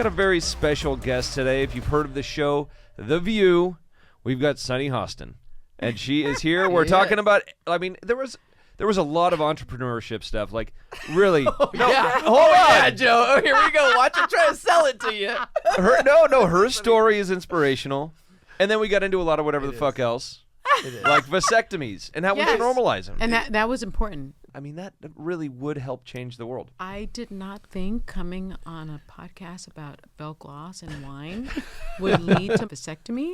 got a very special guest today. If you've heard of the show, The View, we've got Sunny Hostin. And she is here. We're talking about, I mean, there was a lot of entrepreneurship stuff. Like, really. Hold on, Joe. Oh, here we go. Watch him try to sell it to you. Her story is inspirational. And then we got into a lot of whatever the fuck else. Like vasectomies and how we should normalize them. And that was important. I mean, that really would help change the world. I did not think coming on a podcast about Belgloss and wine would lead to vasectomy,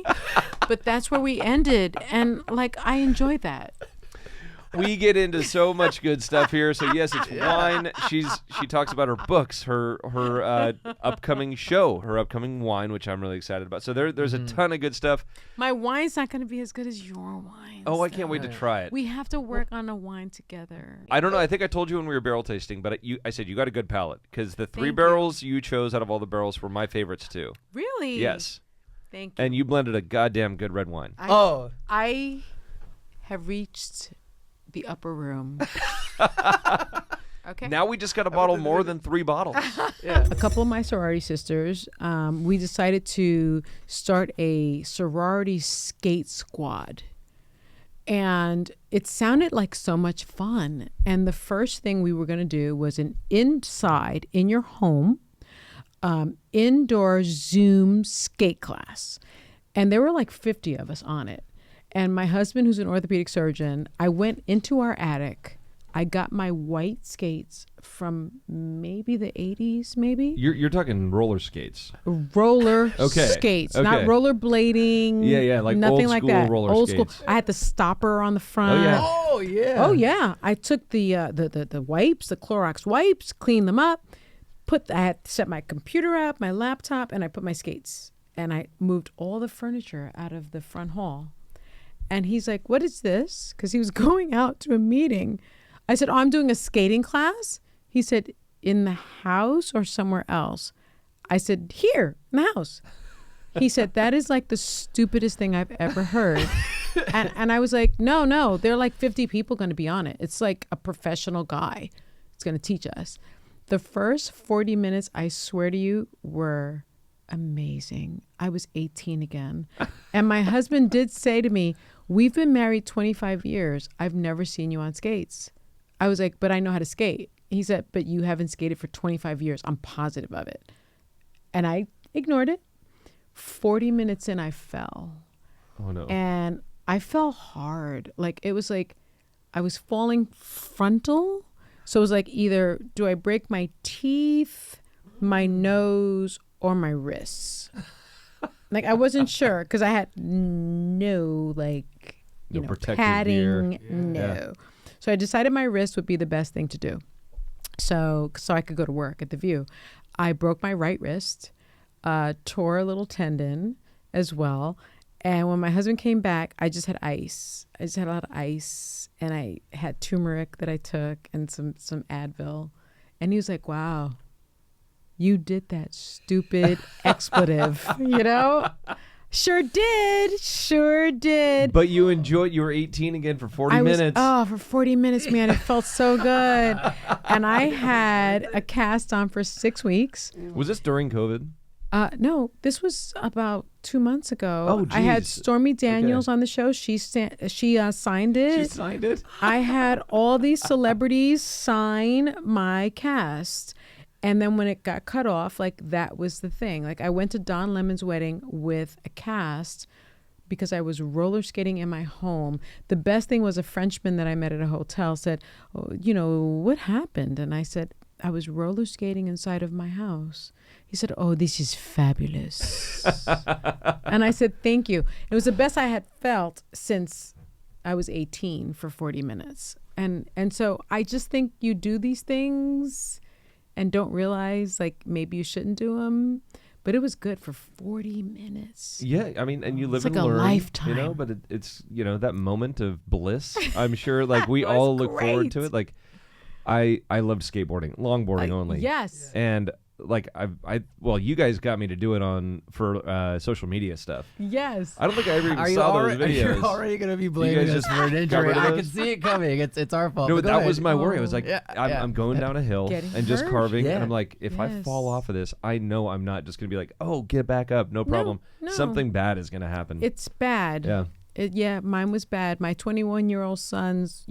but that's where we ended, and like I enjoyed that. We get into so much good stuff here. So yes, it's wine. She talks about her books, her upcoming show, her upcoming wine, which I'm really excited about. So there's a ton of good stuff. My wine's not going to be as good as your wine. Oh, I can't wait to try it. We have to work on a wine together. I don't know. I think I told you when we were barrel tasting, but I said you got a good palate because the three barrels you chose out of all the barrels were my favorites too. Really? Yes. Thank you. And you blended a goddamn good red wine. I have reached the upper room. Okay. Now we just got to bottle more than 3 bottles. A couple of my sorority sisters, we decided to start a sorority skate squad. And it sounded like so much fun. And the first thing we were going to do was an inside, in your home, indoor Zoom skate class. And there were like 50 of us on it. And my husband, who's an orthopedic surgeon, I went into our attic. I got my white skates from maybe the 80s, maybe. You're talking roller skates. Roller skates, not rollerblading. Yeah, like nothing old like school that. roller Old skates. school. I had the stopper on the front. Oh yeah. I took the wipes, the Clorox wipes, cleaned them up. I had set my computer up, my laptop, and I put my skates. And I moved all the furniture out of the front hall. And he's like, "What is this?" Because he was going out to a meeting. I said, "Oh, I'm doing a skating class." He said, "In the house or somewhere else?" I said, "Here, in the house." He said, "That is like the stupidest thing I've ever heard." and I was like, no, there are like 50 people going to be on it. It's like a professional guy. It's going to teach us. The first 40 minutes, I swear to you, were amazing. I was 18 again. And my husband did say to me, "We've been married 25 years. I've never seen you on skates." I was like, "But I know how to skate." He said, "But you haven't skated for 25 years. I'm positive of it." And I ignored it. 40 minutes in, I fell. Oh, no. And I fell hard. Like, it was like I was falling frontal. So it was like either do I break my teeth, my nose, or my wrists. Like, I wasn't sure because I had no protective padding. gear. No. So I decided my wrist would be the best thing to do. So I could go to work at The View. I broke my right wrist, tore a little tendon as well. And when my husband came back, I just had ice. I just had a lot of ice. And I had turmeric that I took and some Advil. And he was like, "Wow, you did that stupid expletive," you know? Sure did. But you enjoyed, you were 18 again for 40 minutes. For 40 minutes, man. It felt so good. And I had a cast on for 6 weeks. Was this during COVID? No, this was about 2 months ago. Oh, geez. I had Stormy Daniels on the show. She signed it. She signed it? I had all these celebrities sign my cast. And then when it got cut off, like, that was the thing. Like, I went to Don Lemon's wedding with a cast because I was roller skating in my home. The best thing was a Frenchman that I met at a hotel said, "Oh, what happened?" And I said, "I was roller skating inside of my house." He said, "Oh, this is fabulous." And I said, "Thank you." It was the best I had felt since I was 18 for 40 minutes. And so I just think you do these things and don't realize, like, maybe you shouldn't do them. But it was good for 40 minutes. Yeah, I mean, and you live it's and like learn. A lifetime. But it's, that moment of bliss. I'm sure, like, we all look forward to it. Like, I loved skateboarding, longboarding only. Yes. And well, you guys got me to do it for social media stuff. Yes. I don't think I ever even saw those videos. You're already going to be blaming guys us just for an got injury. rid of I those? can see it coming. It's our fault. No, but that go ahead. was my worry. I was like, Yeah, I'm going down a hill Getting and just hurt. carving, Yeah. and I'm like, if I Yes. fall off of this, I know I'm not just gonna be like, oh, get back up, no problem. no. Something bad is gonna happen. It's bad. Yeah. Mine was bad. My 21-year-old son's,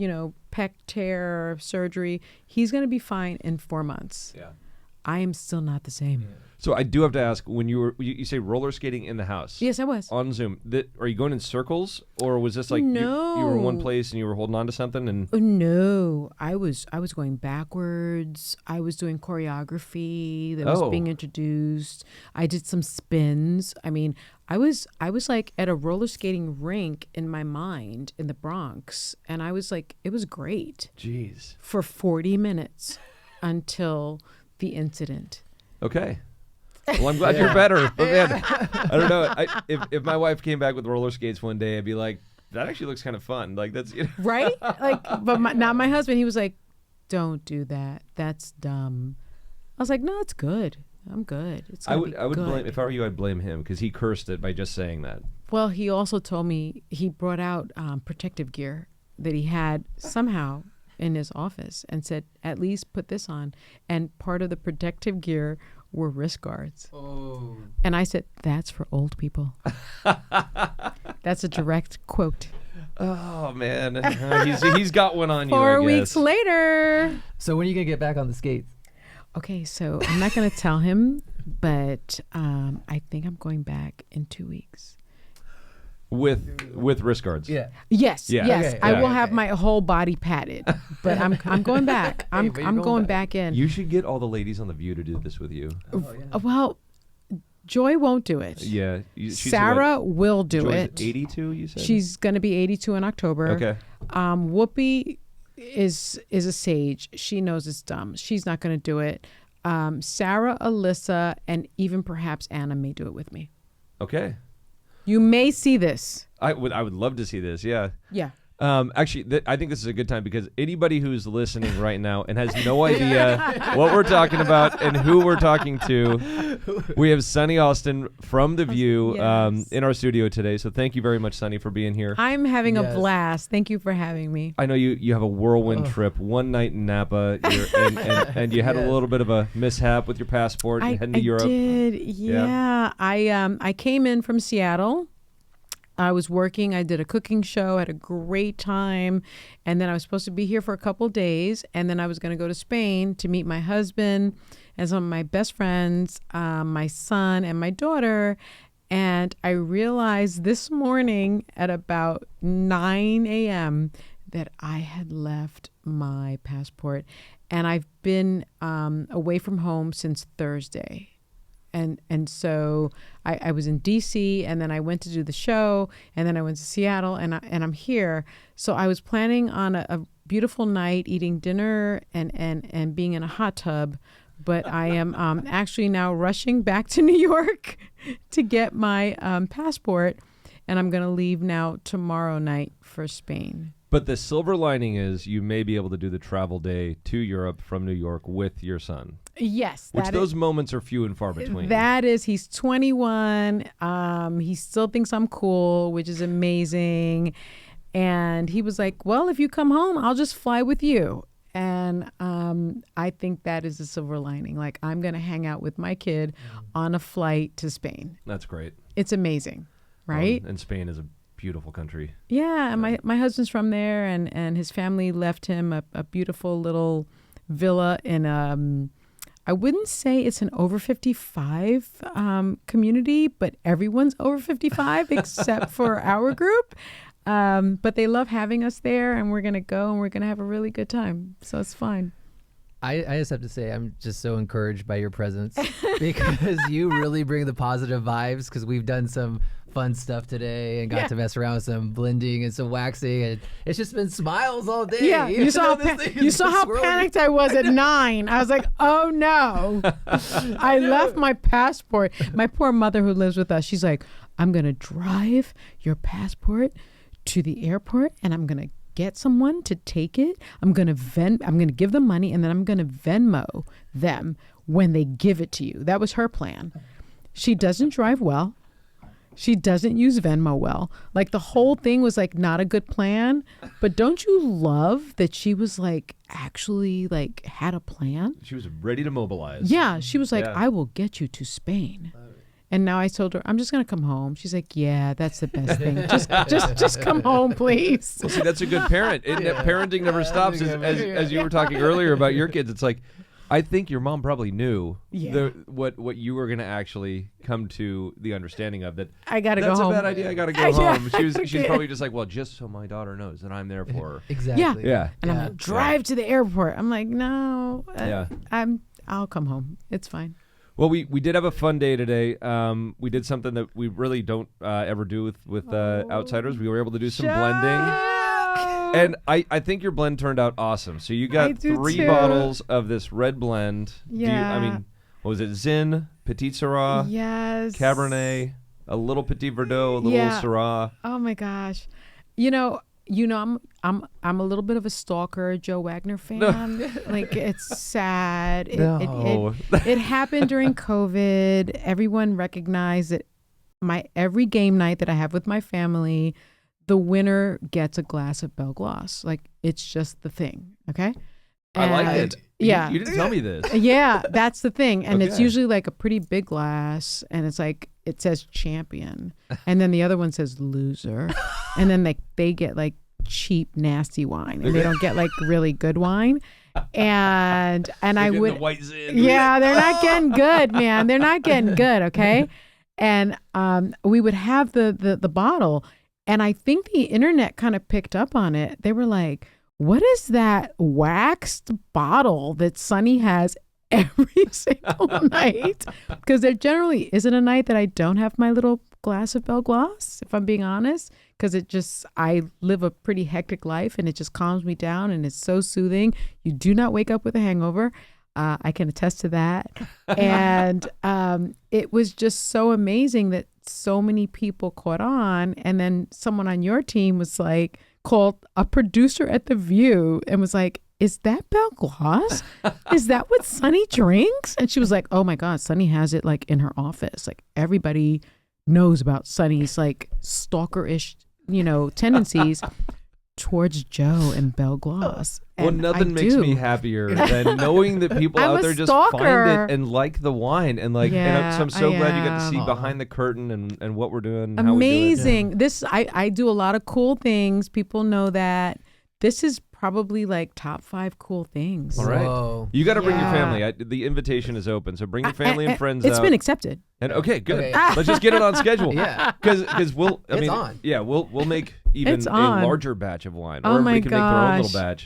pec tear surgery. He's going to be fine in 4 months. Yeah. I am still not the same. So I do have to ask, when you say roller skating in the house? Yes, I was. On Zoom, are you going in circles, or was this like No. you were in one place and you were holding on to something? And No, I was going backwards. I was doing choreography that was being introduced. I did some spins. I mean, I was like at a roller skating rink in my mind in the Bronx, and I was like, it was great jeez. for 40 minutes until the incident. Okay. Well, I'm glad you're better. But man, I don't know. If my wife came back with roller skates one day, I'd be like, that actually looks kind of fun. Like that's Right? But now my husband, he was like, don't do that. That's dumb. I was like, no, it's good. I'm good. I would good. blame, if I were you, I'd blame him because he cursed it by just saying that. Well, he also told me he brought out protective gear that he had somehow in his office and said, at least put this on. And part of the protective gear were wrist guards. Oh. And I said, that's for old people. That's a direct quote. Oh man, he's got one on you. 4 I weeks guess. later. So when are you going to get back on the skates? Okay, so I'm not going to tell him, but I think I'm going back in 2 weeks. With wrist guards. Yeah. Yes, Yeah. yes. Okay, I yeah. will have my whole body padded, but I'm going back. But you're I'm going going back in. You should get all the ladies on The View to do this with you. Well, Joy won't do it. Yeah. She's Sarah will do Joy's it. 82, you said? She's going to be 82 in October. Okay. Whoopi is a sage. She knows it's dumb. She's not going to do it. Sarah, Alyssa, and even perhaps Anna may do it with me. Okay. You may see this. I would love to see this. Yeah. Yeah. Actually, I think this is a good time because anybody who's listening right now and has no idea what we're talking about and who we're talking to, we have Sunny Hostin from The View Yes. in our studio today. So thank you very much, Sunny, for being here. I'm having a Yes. blast. Thank you for having me. I know you have a whirlwind trip, one night in Napa, and you had a Yes. little bit of a mishap with your passport and heading to Europe. Did. Yeah. I came in from Seattle. I was working. I did a cooking show, had a great time. And then I was supposed to be here for a couple of days. And then I was going to go to Spain to meet my husband and some of my best friends, my son and my daughter. And I realized this morning at about 9 a.m. that I had left my passport. And I've been away from home since Thursday. And so I was in D.C. and then I went to do the show and then I went to Seattle and I'm here. So I was planning on a beautiful night eating dinner and being in a hot tub. But I am actually now rushing back to New York to get my passport. And I'm going to leave now tomorrow night for Spain. But the silver lining is you may be able to do the travel day to Europe from New York with your son. Yes. Which those moments are few and far between. That is, he's 21. He still thinks I'm cool, which is amazing. And he was like, well, if you come home, I'll just fly with you. And I think that is a silver lining. Like, I'm going to hang out with my kid on a flight to Spain. That's great. It's amazing, right? And Spain is a beautiful country. Yeah, and my husband's from there, and his family left him a beautiful little villa in I wouldn't say it's an over 55 community, but everyone's over 55 except for our group. But they love having us there, and we're gonna go and we're gonna have a really good time. So it's fine. I just have to say I'm just so encouraged by your presence because you really bring the positive vibes because we've done some fun stuff today and got to mess around with some blending and some waxing and it's just been smiles all day. Yeah, you saw how panicked I was at 9. I was like, oh no. I left my passport. My poor mother who lives with us, she's like, I'm going to drive your passport to the airport and I'm going to get someone to take it. I'm going to give them money and then I'm going to Venmo them when they give it to you. That was her plan. She doesn't drive well. She doesn't use Venmo well. Like the whole thing was like not a good plan. But don't you love that she was like actually like had a plan? She was ready to mobilize. Yeah, she was like, Yeah. I will get you to Spain. And now I told her, I'm just gonna come home. She's like, yeah, that's the best thing. Just come home, please. Well, see, that's a good parent. Parenting never stops. As you were talking earlier about your kids, it's like, I think your mom probably knew what you were going to actually come to the understanding of, that I gotta go that's home. a bad idea. I got to go home. She's probably just like, well, just so my daughter knows that I'm there for her. Exactly. Yeah. And I'm like, drive to the airport. I'm like, no, I'll come home. It's fine. Well, we did have a fun day today. We did something that we really don't ever do with outsiders. We were able to do some blending. And I think your blend turned out awesome. So you got 3 bottles of this red blend. Yeah. What was it? Zin, Petit Syrah, Yes. Cabernet, a little Petit Verdot, a little Syrah. Oh my gosh. You know, I'm a little bit of a stalker Joe Wagner fan. Like it's sad. It happened during COVID. Everyone recognized that every game night that I have with my family, the winner gets a glass of Belglass. Like it's just the thing. Okay. I like it. Yeah. You didn't tell me this. Yeah, that's the thing. And it's Okay. usually like a pretty big glass, and it's like it says champion. And then the other one says loser. And then they get like cheap, nasty wine. And they don't get like really good wine. And I would the white Zin. yeah, they're not getting good, man. They're not getting good, okay? And we would have the bottle, and I think the internet kind of picked up on it. They were like, what is that waxed bottle that Sunny has every single night? Because there generally isn't a night that I don't have my little glass of Belglass, if I'm being honest, because I live a pretty hectic life, and it just calms me down, and it's so soothing. You do not wake up with a hangover. I can attest to that. And it was just so amazing that so many people caught on. And then someone on your team was like, called a producer at The View and was like, is that Belglass? Is that what Sunny drinks? And she was like, oh my God, Sunny has it like in her office. Like everybody knows about Sunny's like stalker-ish, tendencies towards Joe and Belglass. Well, nothing makes me happier than knowing that people out there just find it and like the wine, and like. And so I'm so glad you got to see behind the curtain and what we're doing. And amazing. How we do it. This I do a lot of cool things. People know that. This is probably like top 5 cool things. All right, Whoa. you got to bring your family. The invitation is open, so bring your family and friends. It's out. been accepted. And okay, good. Okay. Let's just get it on schedule. Yeah. Because we'll. I It's mean, on. yeah, we'll make even It's a on. larger batch of wine, Oh or my we can make their own little gosh. batch.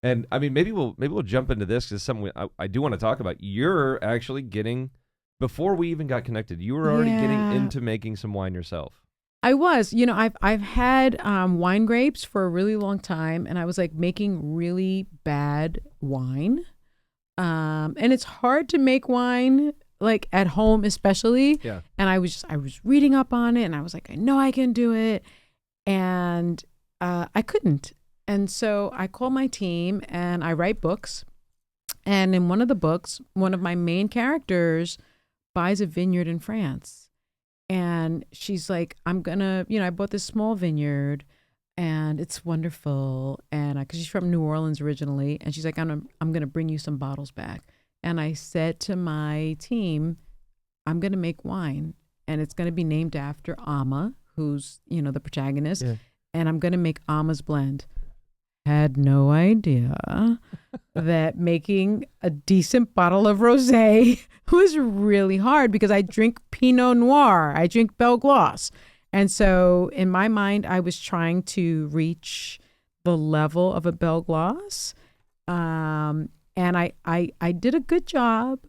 And I mean, maybe we'll jump into this because something I do want to talk about. You're actually getting, before we even got connected, you were already getting into making some wine yourself. I was, I've had wine grapes for a really long time, and I was like making really bad wine. And it's hard to make wine like at home, especially. Yeah. And I was reading up on it, and I was like, I know I can do it. And I couldn't. And so I call my team, and I write books. And in one of the books, one of my main characters buys a vineyard in France. And she's like, I'm gonna, I bought this small vineyard, and it's wonderful. And because she's from New Orleans originally, and she's like, I'm gonna bring you some bottles back. And I said to my team, I'm gonna make wine, and it's gonna be named after Amma, who's the protagonist, and I'm gonna make Amma's blend. Had no idea that making a decent bottle of rosé was really hard, because I drink Pinot Noir, I drink Belglass. And so in my mind, I was trying to reach the level of a Belglass. And I did a good job.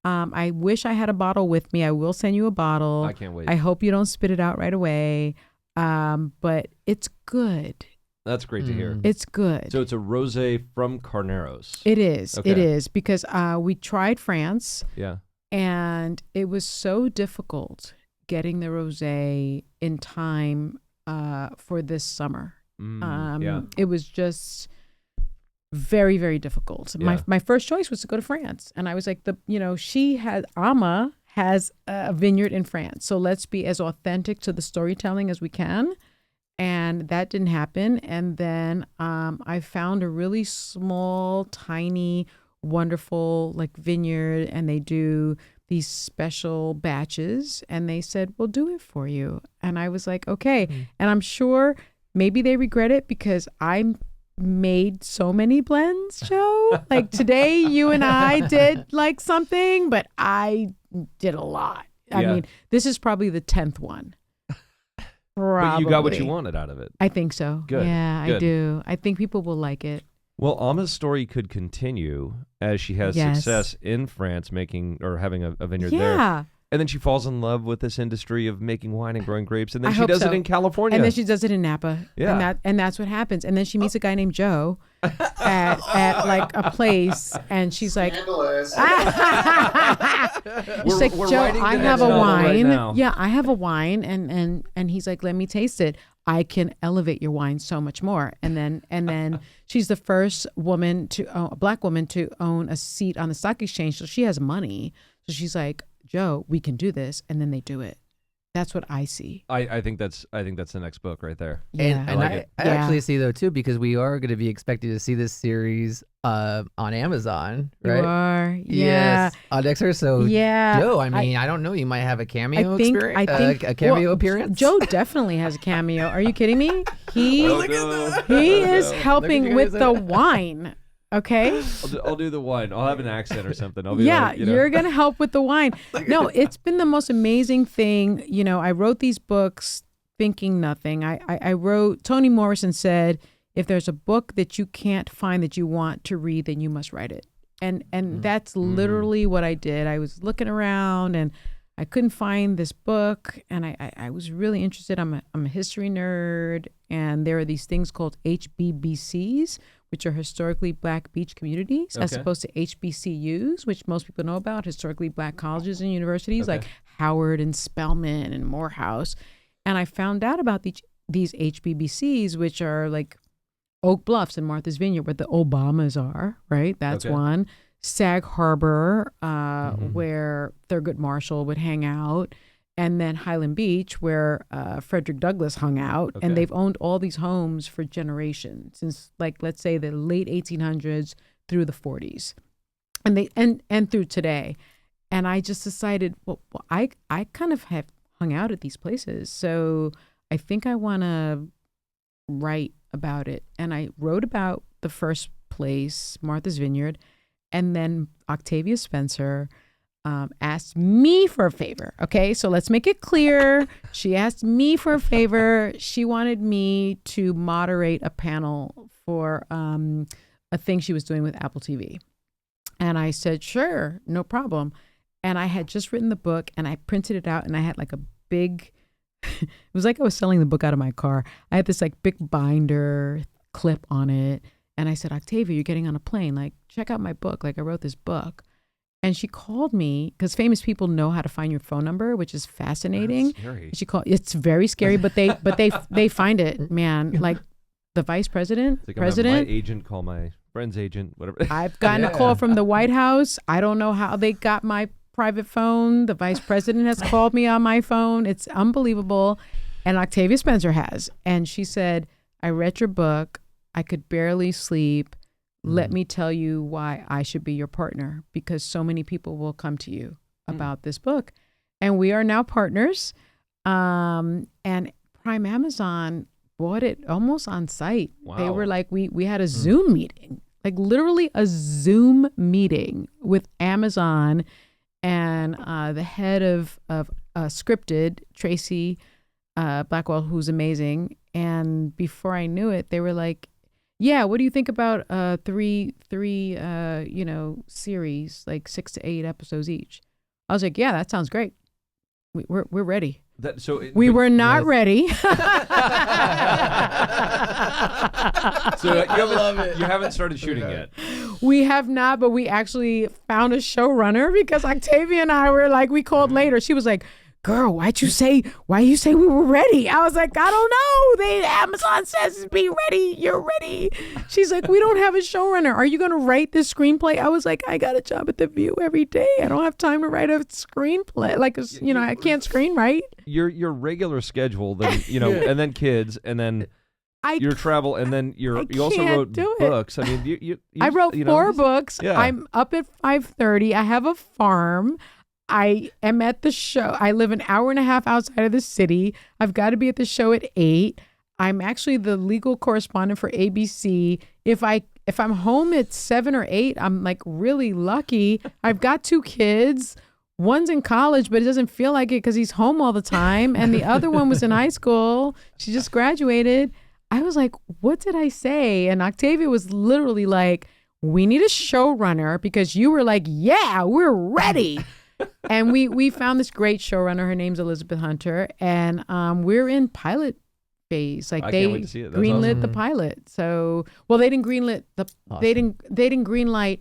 I wish I had a bottle with me. I will send you a bottle. I can't wait. I hope you don't spit it out right away. But it's good. That's great to hear. It's good. So it's a rosé from Carneros. It is. Okay. It is, because we tried France, Yeah. and it was so difficult getting the rosé in time for this summer. Yeah. It was just very, very difficult. Yeah. My first choice was to go to France. And I was like, Amma has a vineyard in France. So let's be as authentic to the storytelling as we can. And that didn't happen. And then I found a really small, tiny, wonderful like vineyard, and they do these special batches, and they said, we'll do it for you. And I was like, okay. And I'm sure maybe they regret it because I made so many blends, Joe. Like today you and I did like something, but I did a lot. I mean, this is probably the 10th one. Probably. But you got what you wanted out of it. I think so. Good. Yeah, Good. I do. I think people will like it. Well, Amma's story could continue as she has success in France, making or having a vineyard there. Yeah. And then she falls in love with this industry of making wine and growing grapes, and then I she hope does so. it in California. And then she does it in Napa. Yeah. And that's what happens. And then she meets a guy named Joe at like a place, and she's like, Scandalous. she's like, we're Joe, writing the I next have a novel right wine. now. Yeah, I have a wine, and he's like, let me taste it. I can elevate your wine so much more. And then she's the first woman a black woman to own a seat on the stock exchange. So she has money. So she's like, Joe, we can do this. And then they do it. That's what I see. I think that's the next book right there. Yeah. And like I it. actually see though too, because we are going to be expecting to see this series on Amazon, right? You are. Yeah. Yes, on Dexter. So Yeah. Joe, I mean, I don't know, you might have a cameo I think a cameo appearance. Joe definitely has a cameo. Are you kidding me? He Oh, no. he is No. helping Look at with you the guys. wine. Okay. I'll do the wine. I'll have an accent or something. I'll be Yeah, like, you know. you're gonna help with the wine. No, it's been the most amazing thing. You know, I wrote these books thinking nothing. I wrote. Toni Morrison said, if there's a book that you can't find that you want to read, then you must write it. And that's literally what I did. I was looking around and I couldn't find this book, and I was really interested. I'm a history nerd, and there are these things called HBBCs, which are historically black beach communities, as Okay. opposed to HBCUs, which most people know about, historically black colleges and universities like Howard and Spelman and Morehouse. And I found out about these HBBCs, which are like Oak Bluffs and Martha's Vineyard, where the Obamas are, right? That's Okay. one. Sag Harbor, where Thurgood Marshall would hang out. And then Highland Beach, where Frederick Douglass hung out. Okay. And they've owned all these homes for generations, since, like, let's say the late 1800s through the 40s. And they and through today. And I just decided, well, I kind of have hung out at these places. So I think I want to write about it. And I wrote about the first place, Martha's Vineyard. And then Octavia Spencer asked me for a favor. Okay, so let's make it clear. She asked me for a favor. She wanted me to moderate a panel for a thing she was doing with Apple TV. And I said, sure, no problem. And I had just written the book, and I printed it out, and I had like a big, it was like I was selling the book out of my car. I had this like big binder clip on it. And I said, Octavia, you're getting on a plane. Like, check out my book. Like, I wrote this book. And she called me, because famous people know how to find your phone number, which is fascinating. That's scary. She called. It's very scary, but they find it, man. Like the vice president, It's like I'm having my agent call my friend's agent, whatever. I've gotten a call from the White House. I don't know how they got my private phone. The vice president has called me on my phone. It's unbelievable. And Octavia Spencer has. And she said, I read your book. I could barely sleep. Let me tell you why I should be your partner, because so many people will come to you about this book. And we are now partners. And Prime Amazon bought it almost on site. Wow. They were like, we had a Zoom meeting, like literally a Zoom meeting with Amazon and the head of Scripted, Tracy Blackwell, who's amazing. And before I knew it, they were like, yeah, what do you think about three series, like 6 to 8 episodes each? I was like, yeah, that sounds great. We're ready. We were not ready. So you haven't started shooting yet. We have not, but we actually found a showrunner, because Octavia and I were like, we called later. She was like, girl, why you say we were ready? I was like, I don't know. Amazon says be ready. You're ready. She's like, we don't have a showrunner. Are you going to write this screenplay? I was like, I got a job at The View every day. I don't have time to write a screenplay. Like, I can't screenwrite. Your regular schedule, then, and then kids, and then your travel, and then you also wrote books. I mean, I wrote 4 books. Yeah. I'm up at 5:30. I have a farm. I am at the show. I live an hour and a half outside of the city. I've got to be at the show at 8. I'm actually the legal correspondent for ABC. If I'm home at 7 or 8, I'm like really lucky. I've got 2 kids. One's in college, but it doesn't feel like it because he's home all the time. And the other one was in high school. She just graduated. I was like, what did I say? And Octavia was literally like, we need a showrunner because you were like, yeah, we're ready. And we found this great showrunner. Her name's Elizabeth Hunter, and we're in pilot phase. Like, they greenlit the pilot. So, well, they didn't greenlit they didn't greenlight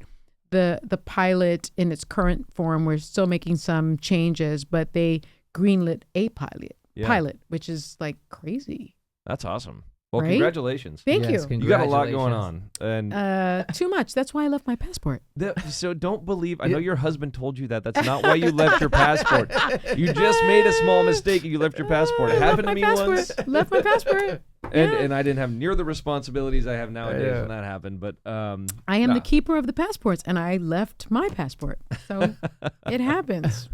the pilot in its current form. We're still making some changes, but they greenlit a pilot, which is like crazy. That's awesome. Well, right? Congratulations. Thank you. You got a lot going on, and too much. That's why I left my passport. So don't believe. I know your husband told you that. That's not why you left your passport. You just made a small mistake and you left your passport. It happened to me once. Left my passport. And I didn't have near the responsibilities I have nowadays when that happened. But I am the keeper of the passports, and I left my passport. So it happens.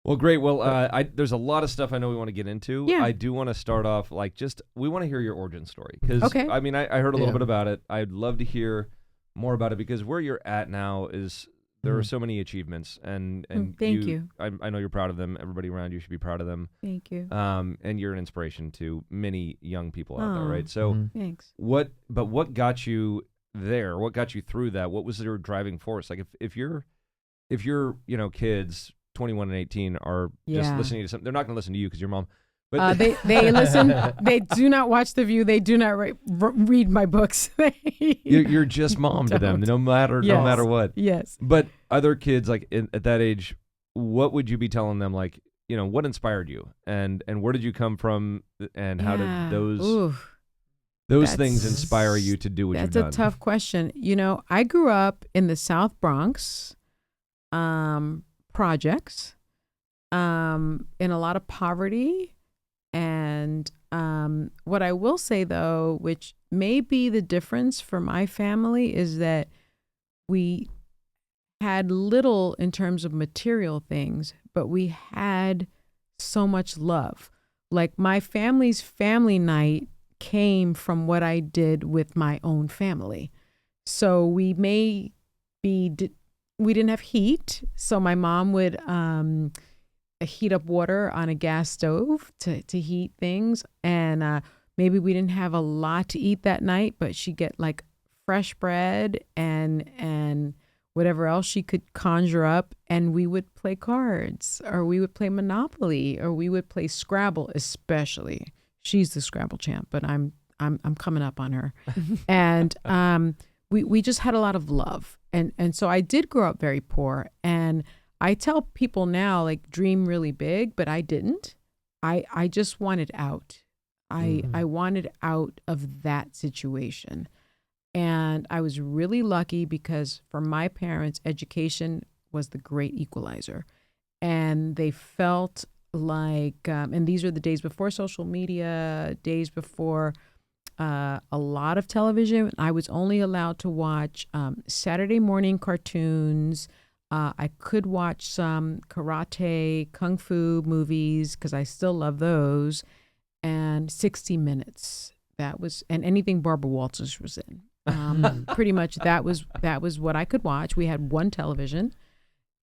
Well, great. Well, there's a lot of stuff I know we want to get into. Yeah. I do want to start off we want to hear your origin story. Because, okay. I mean, I heard a little bit about it. I'd love to hear more about it because where you're at now is there are so many achievements. And thank you. I know you're proud of them. Everybody around you should be proud of them. Thank you. And you're an inspiration to many young people out there, right? So thanks. What got you there? What got you through that? What was your driving force? Like if your kids 21 and 18 are just listening to something. They're not going to listen to you because your mom. But they listen. They do not watch The View. They do not read my books. You're just mom to them, no matter what. Yes. But other kids at that age, what would you be telling them? Like, what inspired you, and where did you come from, and how did those things inspire you to do what you've done? That's a tough question. I grew up in the South Bronx. Projects, in a lot of poverty. And what I will say, though, which may be the difference for my family, is that we had little in terms of material things, but we had so much love. Like, my family's family night came from what I did with my own family. So we didn't have heat, so my mom would heat up water on a gas stove to heat things. And maybe we didn't have a lot to eat that night, but she'd get like fresh bread and whatever else she could conjure up, and we would play cards, or we would play Monopoly, or we would play Scrabble. Especially, she's the Scrabble champ, but I'm coming up on her. And we just had a lot of love. And so I did grow up very poor. And I tell people now, like, dream really big, but I didn't. I just wanted out. I wanted out of that situation. And I was really lucky because for my parents, education was the great equalizer. And they felt like, and these are the days before social media, days before a lot of television. I was only allowed to watch Saturday morning cartoons. I could watch some karate, kung fu movies because I still love those, and 60 Minutes. That was, and anything Barbara Walters was in. Pretty much that was what I could watch. We had one television,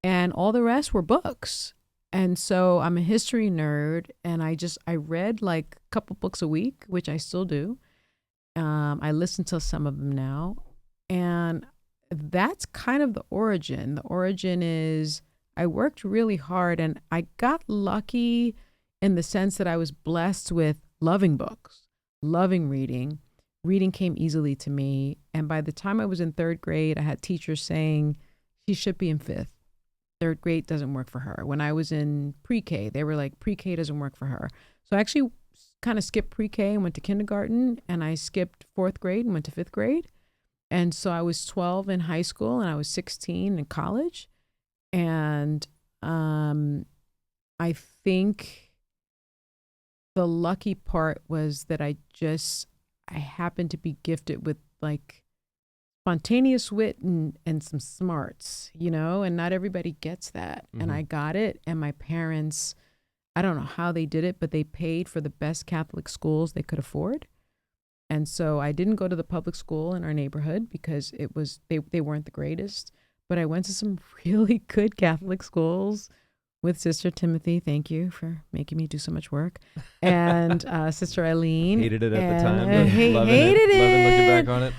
and all the rest were books. And so I'm a history nerd, and I read like a couple books a week, which I still do. I listen to some of them now, and that's kind of the origin. The origin is I worked really hard, and I got lucky in the sense that I was blessed with loving books, loving reading. Reading came easily to me, and by the time I was in third grade, I had teachers saying she should be in fifth. third grade doesn't work for her. When I was in pre-K, they were like, pre-K doesn't work for her. So I actually kind of skipped pre-K and went to kindergarten, and I skipped fourth grade and went to fifth grade. And so I was 12 in high school and I was 16 in college. And I think the lucky part was that I happened to be gifted with like spontaneous wit and some smarts, and not everybody gets that. And I got it. And my parents, I don't know how they did it, but they paid for the best Catholic schools they could afford. And so I didn't go to the public school in our neighborhood because they weren't the greatest, but I went to some really good Catholic schools with Sister Timothy. Thank you for making me do so much work. And Sister Eileen. Hated it at the time. Loving hated it. Loving looking back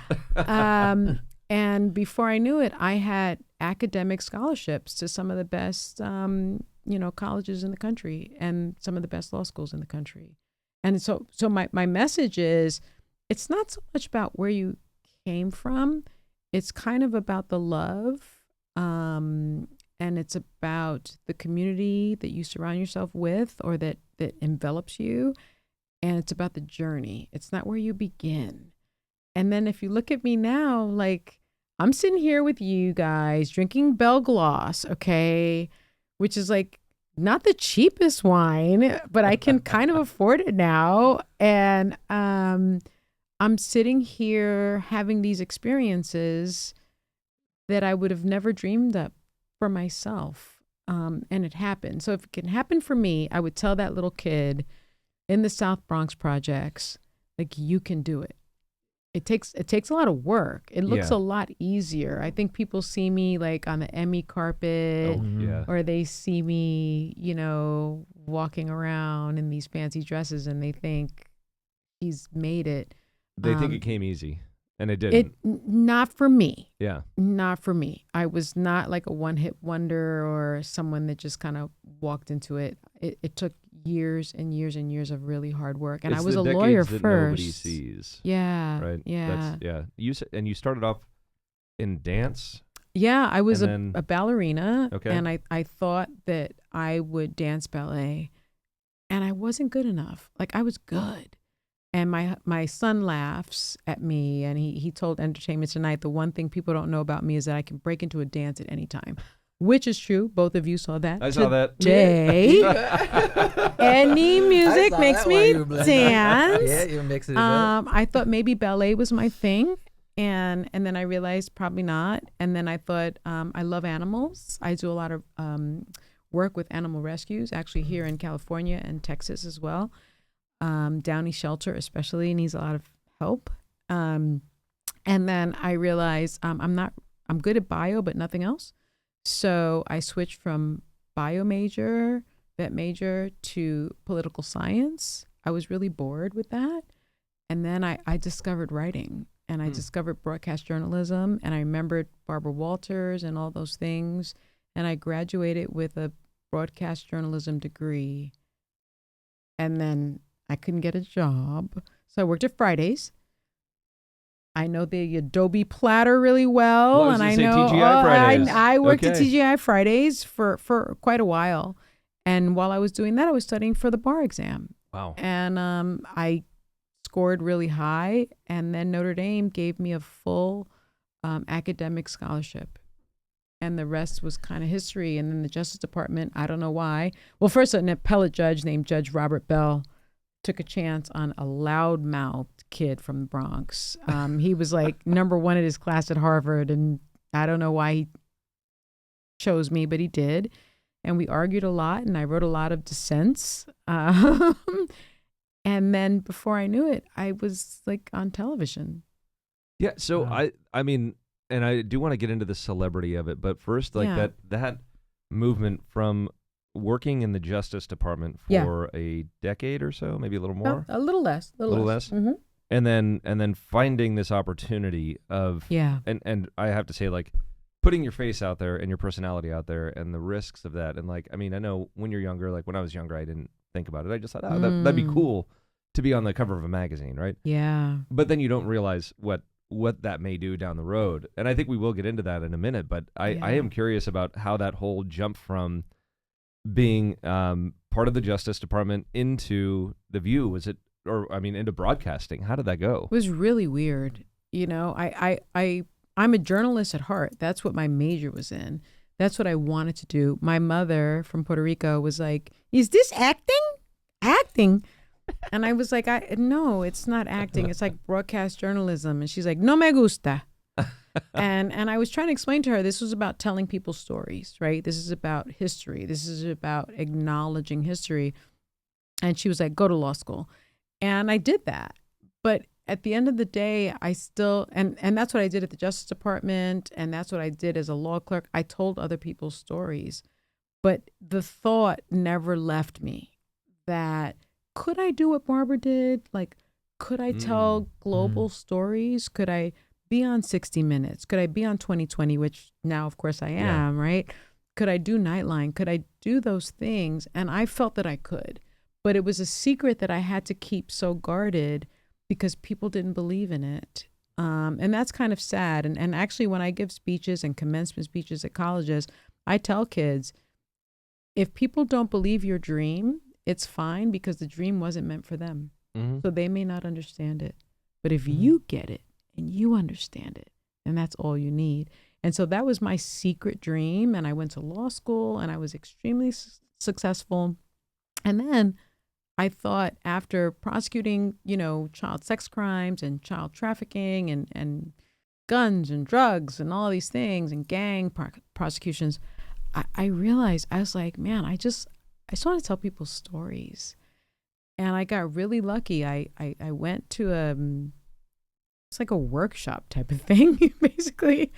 on it. And before I knew it, I had academic scholarships to some of the best, colleges in the country and some of the best law schools in the country. And so my message is, it's not so much about where you came from. It's kind of about the love. And it's about the community that you surround yourself with or that envelops you. And it's about the journey. It's not where you begin. And then if you look at me now, like I'm sitting here with you guys drinking Belle Gloss, okay, which is like not the cheapest wine, but I can kind of afford it now. And I'm sitting here having these experiences that I would have never dreamed up for myself. And it happened. So if it can happen for me, I would tell that little kid in the South Bronx projects, like, you can do it. It takes a lot of work. It looks a lot easier. I think people see me like on the Emmy carpet, or they see me, walking around in these fancy dresses, and they think he's made it. They think it came easy, and it didn't. Not for me. Yeah. Not for me. I was not like a one-hit wonder or someone that just kind of walked into it. It took years and years and years of really hard work, and It's I was the a lawyer decades that first. Nobody sees. Yeah. Right. Yeah. You started off in dance. Yeah, I was And a ballerina, Okay. and I thought that I would dance ballet, and I wasn't good enough. Like, I was good. And my son laughs at me, and he told Entertainment Tonight, the one thing people don't know about me is that I can break into a dance at any time, which is true. Both of you saw that. I saw that. Today. Any music I saw makes that while me you were blending. dance. Yeah, you're mixing it up. I thought maybe ballet was my thing. And then I realized probably not. And then I thought, I love animals. I do a lot of work with animal rescues, actually here in California and Texas as well. Downey Shelter especially needs a lot of help. And then I realized I'm good at bio, but nothing else. So I switched from bio major, vet major, to political science. I was really bored with that. And then I discovered writing, and I discovered broadcast journalism, and I remembered Barbara Walters and all those things. And I graduated with a broadcast journalism degree. And then I couldn't get a job. So I worked at Fridays. I know the Adobe platter really well. Well, I was and I gonna say know TGI Fridays. I worked at Okay. TGI Fridays for quite a while. And while I was doing that, I was studying for the bar exam. Wow. And I scored really high. And then Notre Dame gave me a full academic scholarship. And the rest was kind of history. And then the Justice Department, I don't know why. Well, first, an appellate judge named Judge Robert Bell took a chance on a loudmouthed kid from the Bronx. He was like number one at his class at Harvard, and I don't know why he chose me, but he did. And we argued a lot, and I wrote a lot of dissents. And then before I knew it, I was like on television. Yeah. So Wow. I mean, and I do want to get into the celebrity of it, but first, like Yeah. that movement from working in the Justice Department for a decade or so, maybe a little more, A little less. A little less. Mm-hmm. and then finding this opportunity of Yeah. and I have to say, like, putting your face out there and your personality out there and the risks of that. And like, I mean, I know when you're younger, like when I was younger, I didn't think about it. I just thought, that'd be cool to be on the cover of a magazine, right? Yeah. But then you don't realize what what that may do down the road. And I think we will get into that in a minute, but I am curious about how that whole jump from being part of the Justice Department into The View, into broadcasting. How did that go? It was really weird. You know, I'm a journalist at heart. That's what my major was in. That's what I wanted to do. My mother from Puerto Rico was like, "Is this acting? Acting?" And I was like, "No, it's not acting. It's like broadcast journalism." And she's like, "No me gusta." And I was trying to explain to her, this was about telling people stories, right? This is about history. This is about acknowledging history. And she was like, "Go to law school." And I did that. But at the end of the day, I still, and that's what I did at the Justice Department, and that's what I did as a law clerk. I told other people's stories. But the thought never left me that, could I do what Barbara did? Like, could I tell global stories? Could I be on 60 Minutes? Could I be on 2020, which now, of course, I am, right? Could I do Nightline? Could I do those things? And I felt that I could. But it was a secret that I had to keep so guarded because people didn't believe in it. And that's kind of sad. And actually, when I give speeches and commencement speeches at colleges, I tell kids, if people don't believe your dream, it's fine, because the dream wasn't meant for them. So they may not understand it. But if you get it and you understand it, then that's all you need. And so that was my secret dream. And I went to law school and I was extremely successful. And then I thought, after prosecuting, child sex crimes and child trafficking and guns and drugs and all these things and gang prosecutions, I realized, I was like, man, I just want to tell people stories. And I got really lucky. I went to it's like a workshop type of thing, basically.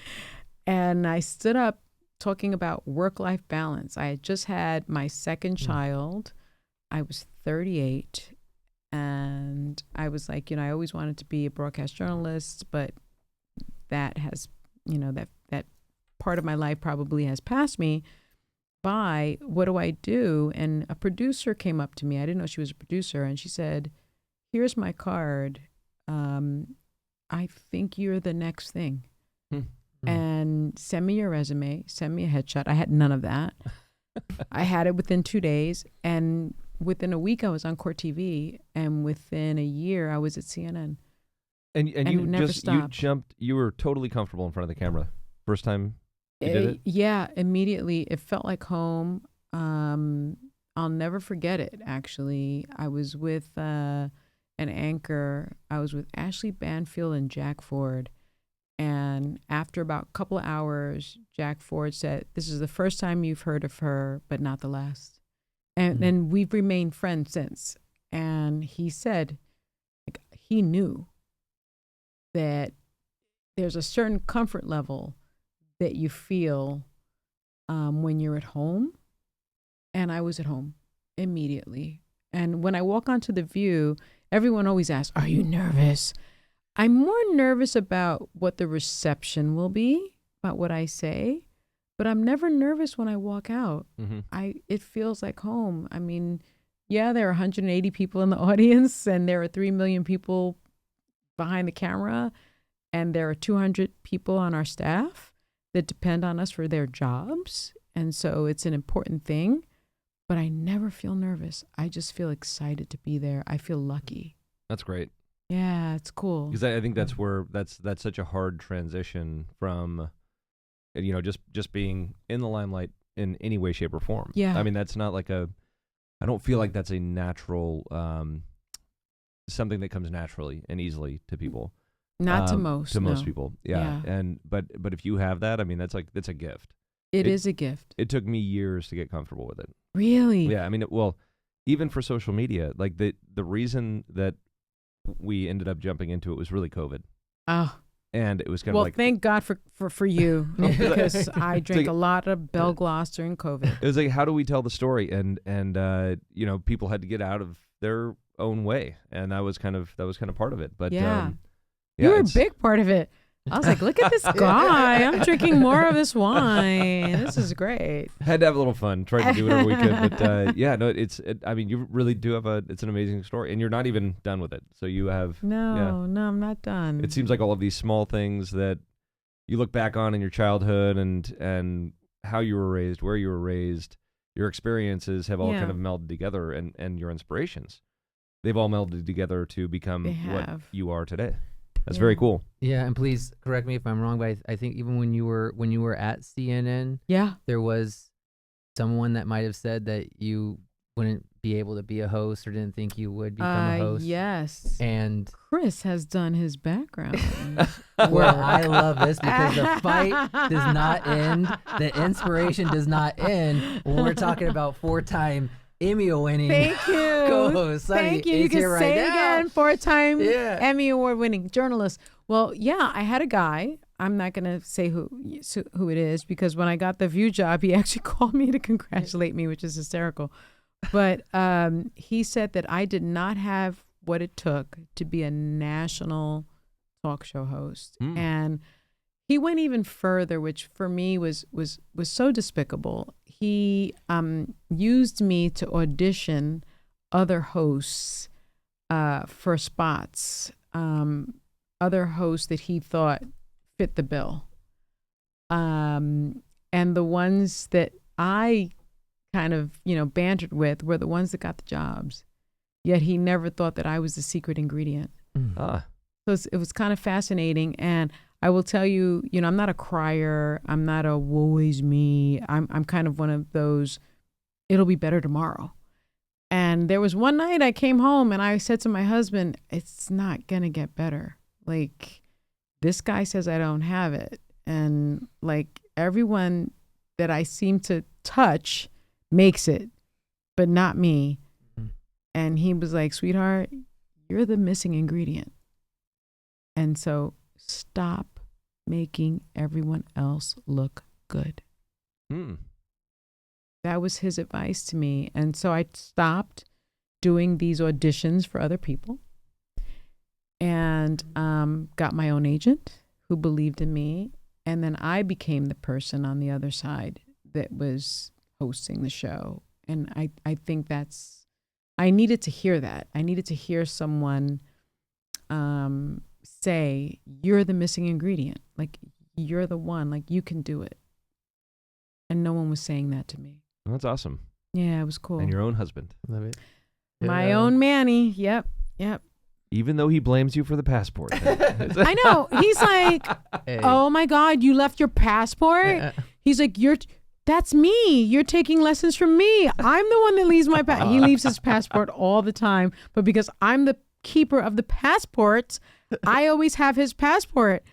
And I stood up talking about work-life balance. I had just had my second child. I was 38, and I was like, I always wanted to be a broadcast journalist, but that has, that part of my life probably has passed me by. What do I do? And a producer came up to me. I didn't know she was a producer, and she said, "Here's my card. I think you're the next thing. And send me your resume, send me a headshot." I had none of that. I had it within 2 days, and within a week I was on Court TV, and within a year I was at CNN. And you jumped. You were totally comfortable in front of the camera first time you did it. Yeah, immediately it felt like home. I'll never forget it. Actually, I was with an anchor. I was with Ashley Banfield and Jack Ford. And after about a couple of hours, Jack Ford said, "This is the first time you've heard of her, but not the last." And we've remained friends since. And he said, like, he knew that there's a certain comfort level that you feel when you're at home. And I was at home immediately. And when I walk onto The View, everyone always asks, "Are you nervous?" I'm more nervous about what the reception will be, about what I say, but I'm never nervous when I walk out. It feels like home. I mean, yeah, there are 180 people in the audience, and there are 3 million people behind the camera, and there are 200 people on our staff that depend on us for their jobs. And so it's an important thing, but I never feel nervous. I just feel excited to be there. I feel lucky. That's great. Yeah, it's cool. Because I think that's where that's such a hard transition from, just being in the limelight in any way, shape, or form. Yeah. I mean, that's not like I don't feel like that's a natural, something that comes naturally and easily to people. Not to most. To no. most people, yeah. And but if you have that, I mean, that's a gift. It is a gift. It took me years to get comfortable with it. Really? Yeah. I mean, even for social media, like the reason that we ended up jumping into it was really COVID. Oh. And it was kind of like, thank God for you, because I drank a lot of Bell Gloss during COVID. It was like, how do we tell the story? And people had to get out of their own way, and that was kind of part of it. But you were a big part of it. I was like, look at this guy. I'm drinking more of this wine. This is great. Had to have a little fun. Tried to do whatever we could, but yeah, no, I mean, you really do have it's an amazing story, and you're not even done with it. So you have No, I'm not done. It seems like all of these small things that you look back on in your childhood and how you were raised, where you were raised, your experiences have all kind of melded together, and your inspirations. They've all melded together to become what you are today. That's very cool. Yeah, and please correct me if I'm wrong, but I think even when you were at CNN, there was someone that might have said that you wouldn't be able to be a host or didn't think you would become a host. Yes. And Chris has done his background. well, I love this because the fight does not end. The inspiration does not end when we're talking about 4-time Emmy Award-winning. Thank you. Co-host Sunny. Thank you. You can say it again. 4-time Emmy Award-winning journalist. Well, yeah, I had a guy. I'm not going to say who it is because when I got the View job, he actually called me to congratulate me, which is hysterical. But he said that I did not have what it took to be a national talk show host. And he went even further, which for me was so despicable. He used me to audition other hosts for spots, other hosts that he thought fit the bill. And the ones that I kind of, bantered with were the ones that got the jobs. Yet he never thought that I was the secret ingredient. So it was kind of fascinating. And I will tell you, I'm not a crier. I'm not a woe is me. I'm kind of one of those, it'll be better tomorrow. And there was one night I came home and I said to my husband, it's not going to get better. Like, this guy says I don't have it. And like everyone that I seem to touch makes it, but not me. And he was like, sweetheart, you're the missing ingredient. And so stop making everyone else look good. That was his advice to me. And so I stopped doing these auditions for other people and got my own agent who believed in me. And then I became the person on the other side that was hosting the show. And I think I needed to hear that. I needed to hear someone say, you're the missing ingredient. Like, you're the one. Like, you can do it. And no one was saying that to me. Well, that's awesome. Yeah, it was cool. And your own husband. Love it. My own Manny. Yep. Even though he blames you for the passport. I know. He's like, oh my God, you left your passport? He's like, that's me. You're taking lessons from me. I'm the one that leaves my passport. He leaves his passport all the time. But because I'm the keeper of the passports, I always have his passport.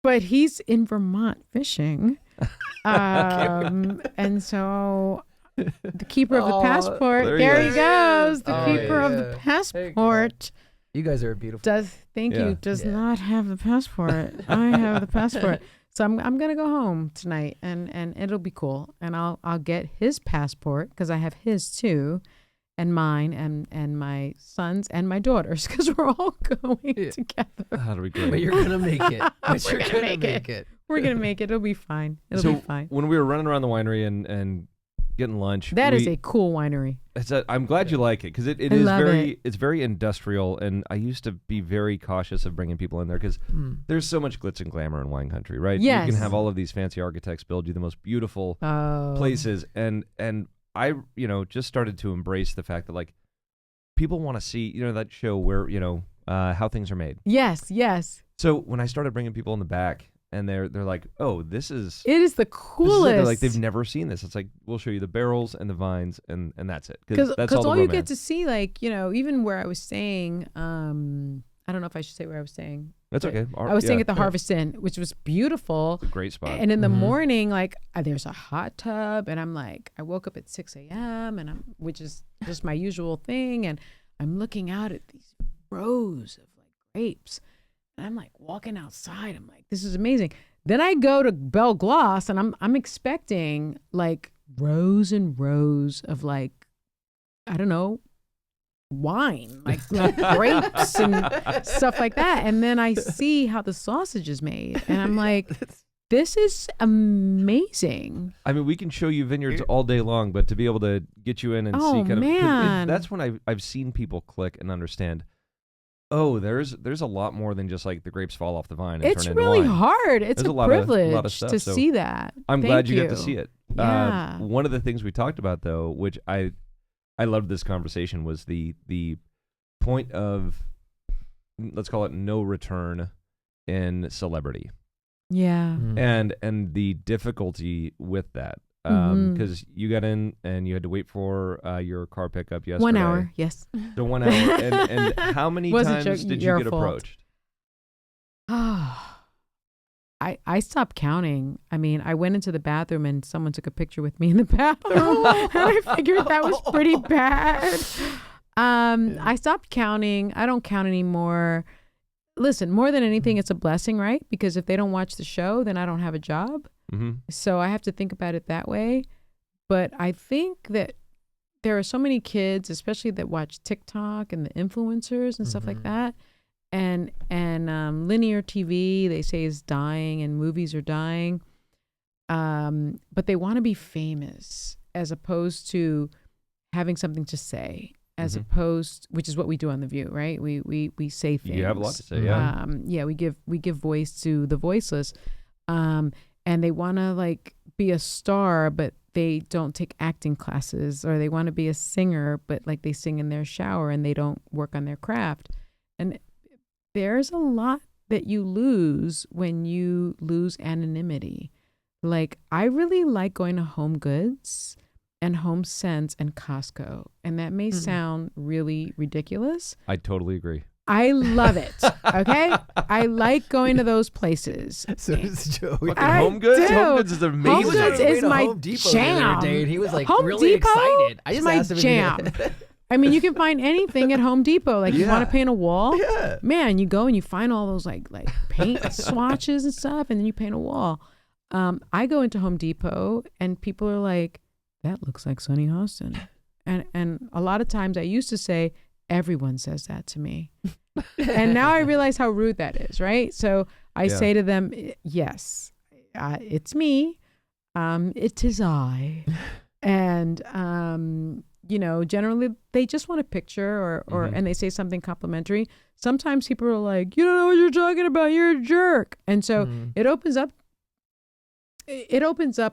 But he's in Vermont fishing. And so the keeper of the passport, there he goes. The keeper of the passport. You guys are beautiful. Does not have the passport. I have the passport. So I'm gonna go home tonight, and it'll be cool. And I'll get his passport because I have his too, and mine, and my sons and my daughters because we're all going together. That'll be great. But you're gonna make it. We're gonna make it. We're gonna make it. It'll be fine. It'll be fine. When we were running around the winery and getting lunch, that is a cool winery. I'm glad you like it because it's very industrial, and I used to be very cautious of bringing people in there because there's so much glitz and glamour in wine country, right? Yes. You can have all of these fancy architects build you the most beautiful places, and I just started to embrace the fact that like people want to see that show where how things are made. Yes. So when I started bringing people in the back. And they're like, oh, it is the coolest. They're like, they've never seen this. It's like, we'll show you the barrels and the vines, and that's it. Because that's all you get to see, like, even where I was staying, I don't know if I should say where I was staying. That's okay. I was staying at the Harvest Inn, which was beautiful. It's a great spot. And in the morning, like, there's a hot tub, and I'm like, I woke up at 6 a.m., which is just my usual thing, and I'm looking out at these rows of, like, grapes. And I'm like walking outside. I'm like, this is amazing. Then I go to Belle Gloss and I'm expecting like rows and rows of like, I don't know, wine, like grapes and stuff like that. And then I see how the sausage is made, and I'm like, this is amazing. I mean, we can show you vineyards all day long, but to be able to get you in and see kind of, that's when I've seen people click and understand. Oh, there's a lot more than just like the grapes fall off the vine and It's turn into really wine. hard. It's There's a privilege lot of stuff, to so see that. I'm glad you got to see it. Yeah. One of the things we talked about, though, which I loved this conversation, was the point of, let's call it, no return in celebrity. Yeah. And the difficulty with that. Because you got in and you had to wait for your car pickup yesterday. 1 hour, yes. So 1 hour. and how many times did you get approached? I stopped counting. I mean, I went into the bathroom and someone took a picture with me in the bathroom. And I figured that was pretty bad. I stopped counting. I don't count anymore. Listen, more than anything, it's a blessing, right? Because if they don't watch the show, then I don't have a job. So I have to think about it that way. But I think that there are so many kids, especially that watch TikTok and the influencers and stuff like that. And linear TV, they say, is dying, and movies are dying. But they want to be famous as opposed to having something to say, as opposed, which is what we do on The View, right? We say things. You have a lot to say, yeah. We give voice to the voiceless. And they want to like be a star, but they don't take acting classes, or they want to be a singer, but like they sing in their shower and they don't work on their craft. And there's a lot that you lose when you lose anonymity. Like, I really like going to Home Goods and Home Sense and Costco. And that may sound really ridiculous. I totally agree. I love it. Okay, I like going to those places. So does Joey. Home Goods? do. Home Goods is amazing. Home Goods is my Home Depot jam. The other day, and he was like Home really Depot excited. I is just my asked him jam. if he did. I mean, you can find anything at Home Depot. Like, you want to paint a wall? Yeah. Man, you go and you find all those like paint swatches and stuff, and then you paint a wall. I go into Home Depot and people are like, that looks like Sunny Hostin. And a lot of times I used to say, everyone says that to me. And now I realize how rude that is, right? So I say to them, yes, it's me. It is I. And, generally they just want a picture or and they say something complimentary. Sometimes people are like, you don't know what you're talking about. You're a jerk. And so it opens up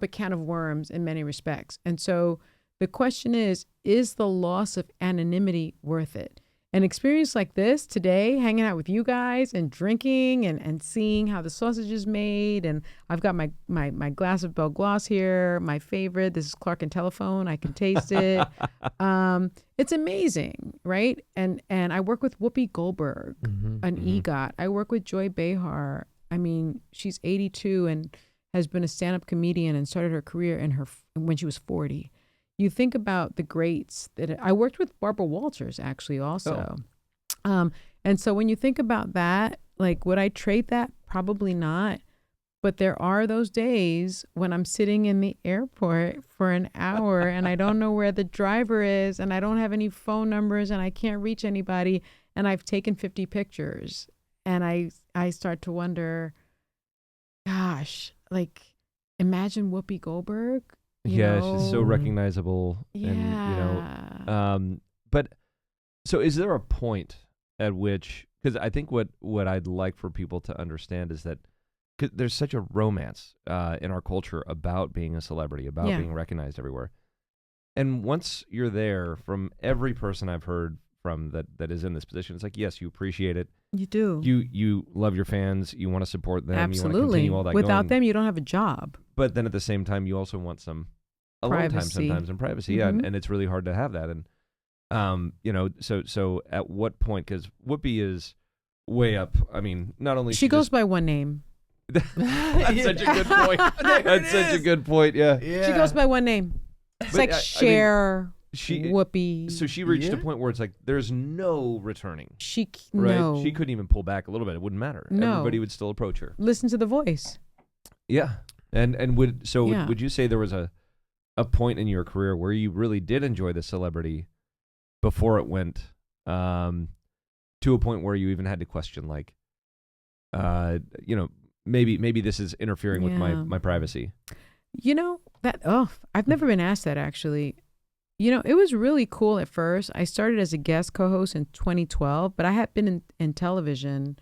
a can of worms in many respects. And so the question is the loss of anonymity worth it? An experience like this today, hanging out with you guys and drinking and seeing how the sausage is made. And I've got my glass of Belglass here, my favorite. This is Clark and Telephone. I can taste it. It's amazing, right? And I work with Whoopi Goldberg, an EGOT. I work with Joy Behar. I mean, she's 82 and has been a stand-up comedian and started her career when she was 40. You think about the greats that I worked with Barbara Walters actually also. And so when you think about that, like, would I trade that? Probably not. But there are those days when I'm sitting in the airport for an hour and I don't know where the driver is and I don't have any phone numbers and I can't reach anybody and I've taken 50 pictures and I start to wonder, gosh, like, imagine Whoopi Goldberg. She's so recognizable. Yeah. And, but so is there a point at which, because I think what I'd like for people to understand is that 'cause there's such a romance in our culture about being a celebrity, about being recognized everywhere. And once you're there, from every person I've heard from that is in this position, it's like, yes, you appreciate it. You do. You love your fans. You want to support them. Absolutely. You want to continue all that Without going. them, you don't have a job. But then at the same time, you also want some alone time Privacy. sometimes and privacy. Yeah, and it's really hard to have that. And so at what point? Because Whoopi is way up. I mean, not only She goes by one name. That's such a good point. That's such a good point. Yeah. She goes by one name. It's But like Cher, Whoopi. So she reached a point where it's like there's no returning. Right? No. She couldn't even pull back a little bit. It wouldn't matter. No. Everybody would still approach her. Listen to The Voice. Yeah. And would you say there was a point in your career where you really did enjoy the celebrity before it went to a point where you even had to question, like, maybe this is interfering with my privacy? I've never been asked that, actually. It was really cool at first. I started as a guest co-host in 2012, but I had been in television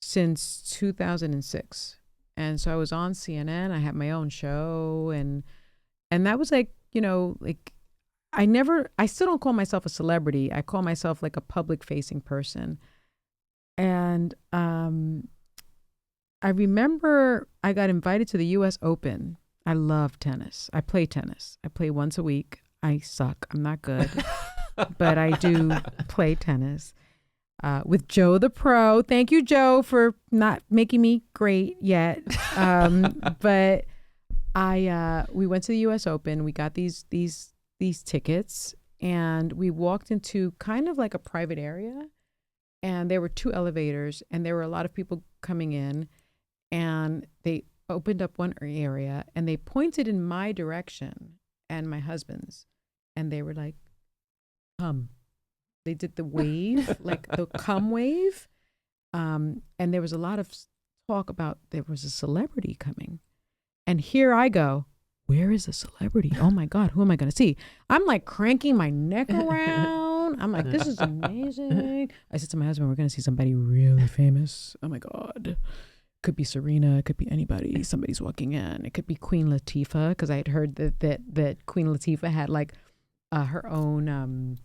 since 2006. And so I was on CNN. I had my own show, and that was like, I still don't call myself a celebrity. I call myself like a public facing person. And I remember I got invited to the US Open. I love tennis. I play tennis. I play once a week. I suck. I'm not good, but I do play tennis with Joe the pro. Thank you, Joe, for not making me great yet. But we went to the US Open. We got these tickets, and we walked into kind of like a private area, and there were 2 elevators, and there were a lot of people coming in, and they opened up one area, and they pointed in my direction and my husband's, and they were like, come. They did the wave, like the come wave. And there was a lot of talk about there was a celebrity coming. And here I go, where is the celebrity? Oh my God, who am I going to see? I'm like cranking my neck around. I'm like, this is amazing. I said to my husband, we're going to see somebody really famous. Oh my God. Could be Serena. It could be anybody. Somebody's walking in. It could be Queen Latifah, because I had heard that Queen Latifah had like her own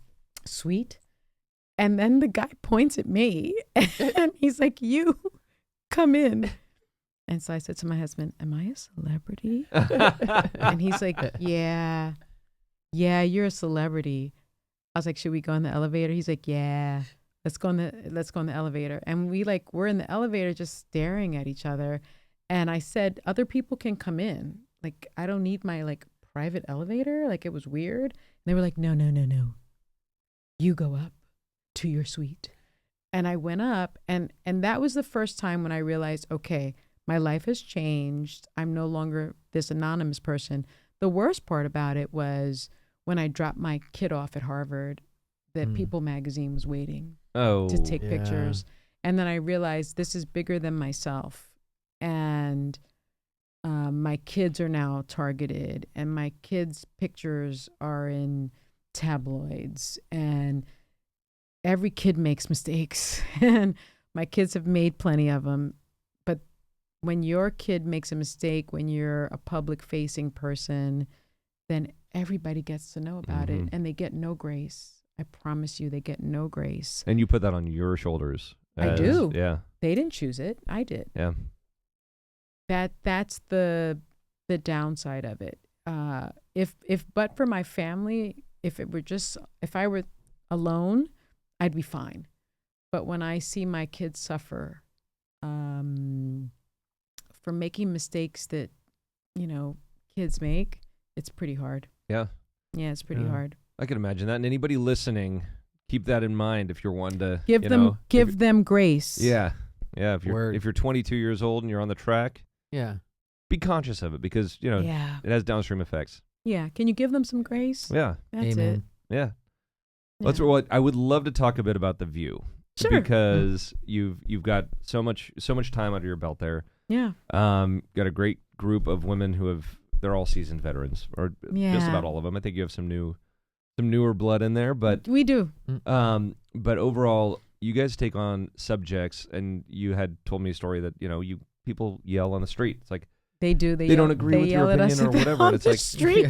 suite. And then the guy points at me, and he's like, you come in. And so I said to my husband, am I a celebrity? And he's like, yeah, you're a celebrity. I was like, should we go in the elevator? He's like, yeah, let's go in the elevator. And we're in the elevator just staring at each other. And I said, other people can come in. Like, I don't need my like private elevator. Like, it was weird. And they were like, no. You go up to your suite. And I went up, and that was the first time when I realized, okay, my life has changed. I'm no longer this anonymous person. The worst part about it was when I dropped my kid off at Harvard, that People magazine was waiting to take pictures. And then I realized this is bigger than myself. And my kids are now targeted, and my kids' pictures are in tabloids, and every kid makes mistakes. And my kids have made plenty of them. But when your kid makes a mistake, when you're a public facing person, then everybody gets to know about it, and they get no grace. I promise you, they get no grace. And you put that on your shoulders. I do. Yeah. They didn't choose it. I did. Yeah. That's the downside of it. But for my family, if I were alone, I'd be fine. But when I see my kids suffer for making mistakes that, kids make, it's pretty hard. Yeah. Yeah, it's pretty hard. I can imagine that. And anybody listening, keep that in mind if you're one to give them grace. Yeah. Yeah. If you're 22 years old and you're on the track, be conscious of it, because it has downstream effects. Yeah. Can you give them some grace? Yeah. That's Amen. it. Yeah. I would love to talk a bit about The View. Sure. Because you've got so much time under your belt there. Yeah. Got a great group of women they're all seasoned veterans, or just about all of them. I think you have some newer blood in there, but we do. But overall, you guys take on subjects, and you had told me a story that people yell on the street. It's like they do. They don't agree with your opinion or whatever. And it's like street.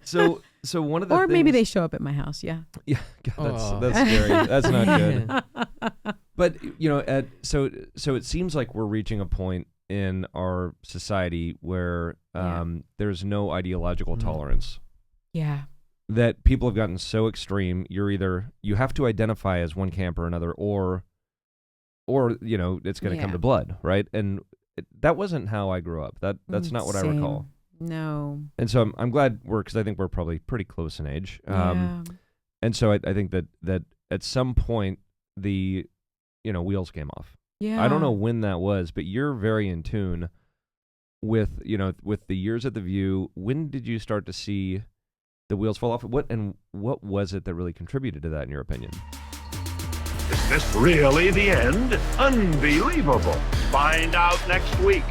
So one of the or things, maybe they show up at my house. Yeah. Yeah, God, that's scary. That's not good. But so it seems like we're reaching a point in our society where there's no ideological tolerance. Yeah. That people have gotten so extreme. You have to identify as one camp or another, or it's going to come to blood, right? And that wasn't how I grew up. That's not what I recall. No. And so I'm glad because I think we're probably pretty close in age. And so I think that at some point the wheels came off. Yeah. I don't know when that was, but you're very in tune with the years at The View. When did you start to see the wheels fall off? What was it that really contributed to that, in your opinion? Is this really the end? Unbelievable. Find out next week